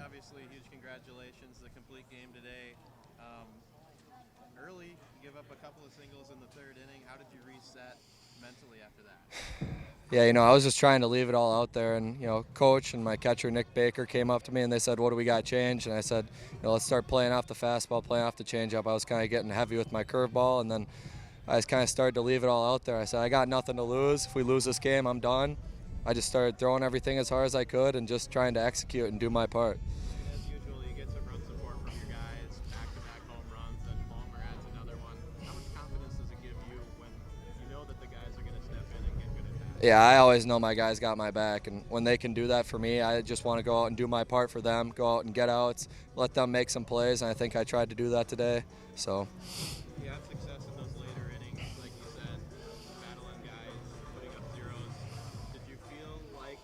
obviously huge congratulations, the complete game today. Early, you give up a couple of singles in the third inning. How did you reset mentally after that? Yeah, I was just trying to leave it all out there, and coach and my catcher Nick Baker came up to me and they said, "What do we got changed?" And I said, "Let's start playing off the fastball, playing off the changeup." I was kind of getting heavy with my curveball, and then I just kind of started to leave it all out there. I said, "I got nothing to lose. If we lose this game, I'm done." I just started throwing everything as hard as I could and just trying to execute and do my part. As usual, you get some run support from your guys, back-to-back home runs, and Palmer adds another one. How much confidence does it give you when you know that the guys are going to step in and get good at that? Yeah, I always know my guys got my back, and when they can do that for me, I just want to go out and do my part for them, go out and get outs, let them make some plays, and I think I tried to do that today. So. You had success in those later innings, like you said, battling guys, putting up zeros. Did you feel like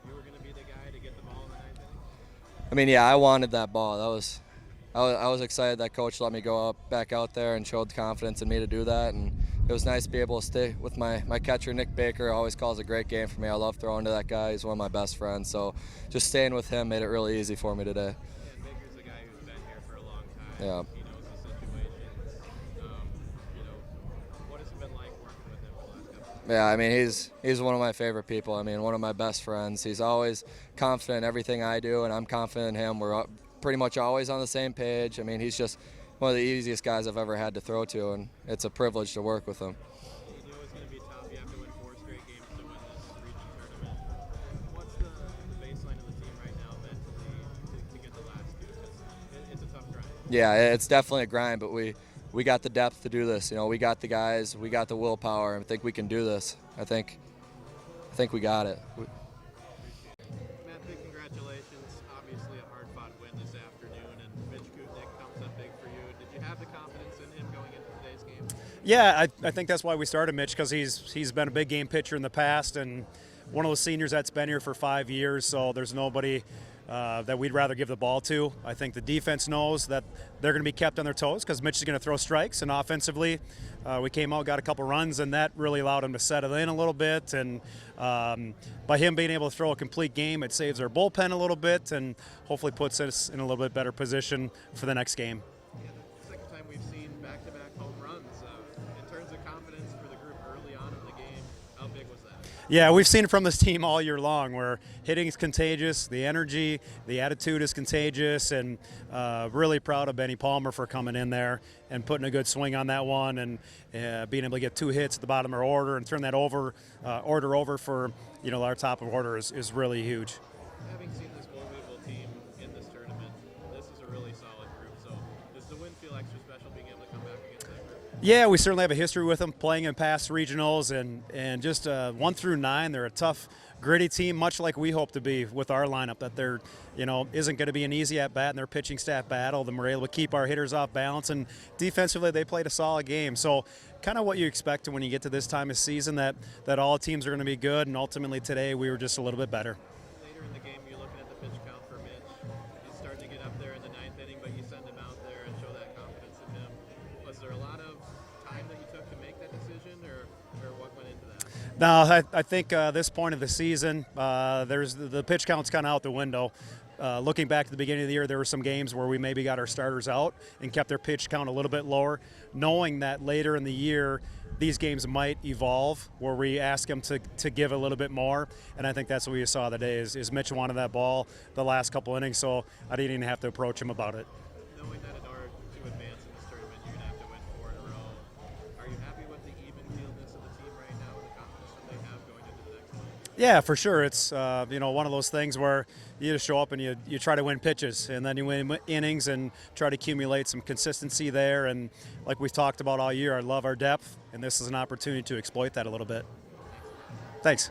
you were going to be the guy to get the ball in the ninth inning? I mean, yeah, I wanted that ball. I was excited that coach let me go back out there and showed confidence in me to do that, and it was nice to be able to stay with my catcher Nick Baker. Always calls a great game for me. I love throwing to that guy. He's one of my best friends, so just staying with him made it really easy for me today. Yeah, Baker's a guy who's been here for a long time. Yeah. He knows the situation. What has it been like working with him for the last couple of years? Yeah, I mean, he's one of my favorite people. I mean, one of my best friends. He's always confident in everything I do, and I'm confident in him. We're pretty much always on the same page. I mean, he's just one of the easiest guys I've ever had to throw to, and it's a privilege to work with him. You knew it was going to be tough. You have to win 4 straight games to win this region tournament. What's the baseline of the team right now mentally to get the last two? Because it's a tough grind. Yeah, it's definitely a grind, but we got the depth to do this. We got the guys, we got the willpower, and I think we can do this. I think we got it. Matt, big congratulations. Obviously a hard-fought win this afternoon, and Mitch Gutknecht comes up big for you. Did you have the confidence in him going into today's game? Yeah, I think that's why we started Mitch, because he's been a big game pitcher in the past and one of those seniors that's been here for 5 years, so there's nobody that we'd rather give the ball to. I think the defense knows that they're going to be kept on their toes because Mitch is going to throw strikes, and offensively we came out, got a couple runs, and that really allowed him to settle in a little bit. And by him being able to throw a complete game, it saves our bullpen a little bit and hopefully puts us in a little bit better position for the next game. Yeah, the second time we've seen back-to-back home runs. In terms of confidence for the group early on in the game, how big was that? Yeah, we've seen it from this team all year long, where hitting is contagious, the energy, the attitude is contagious, and really proud of Benny Palmer for coming in there and putting a good swing on that one, and being able to get 2 hits at the bottom of our order and turn that order over for our top of order is really huge. Having seen this Louisville team in this tournament, this is a really solid group. So does the win feel extra special being able to come back against that group? Yeah, we certainly have a history with them, playing in past regionals, and just 1 through 9, they're a tough, gritty team, much like we hope to be with our lineup. That they're, isn't going to be an easy at bat in their pitching staff battle. Then we're able to keep our hitters off balance, and defensively they played a solid game. So kind of what you expect when you get to this time of season, that all teams are going to be good, and ultimately today we were just a little bit better. Later in the game, you're looking at the pitch count for Mitch. He's starting to get up there in the 9th inning, but you send him out there and show that confidence in him. Was there a lot of time that you took to make that decision, or what went into that? No, I think this point of the season, the pitch count's kind of out the window. Looking back at the beginning of the year, there were some games where we maybe got our starters out and kept their pitch count a little bit lower, knowing that later in the year these games might evolve where we ask them to give a little bit more. And I think that's what we saw today is Mitch wanted that ball the last couple innings, so I didn't even have to approach him about it. Knowing that in order to advance in this tournament, you're going to have to win 4 in a row. Are you happy with the even-keeledness of the team right now and the confidence that they have going into the next one? Yeah, for sure. It's one of those things where you just show up and you try to win pitches, and then you win innings and try to accumulate some consistency there. And like we've talked about all year, I love our depth, and this is an opportunity to exploit that a little bit. Thanks.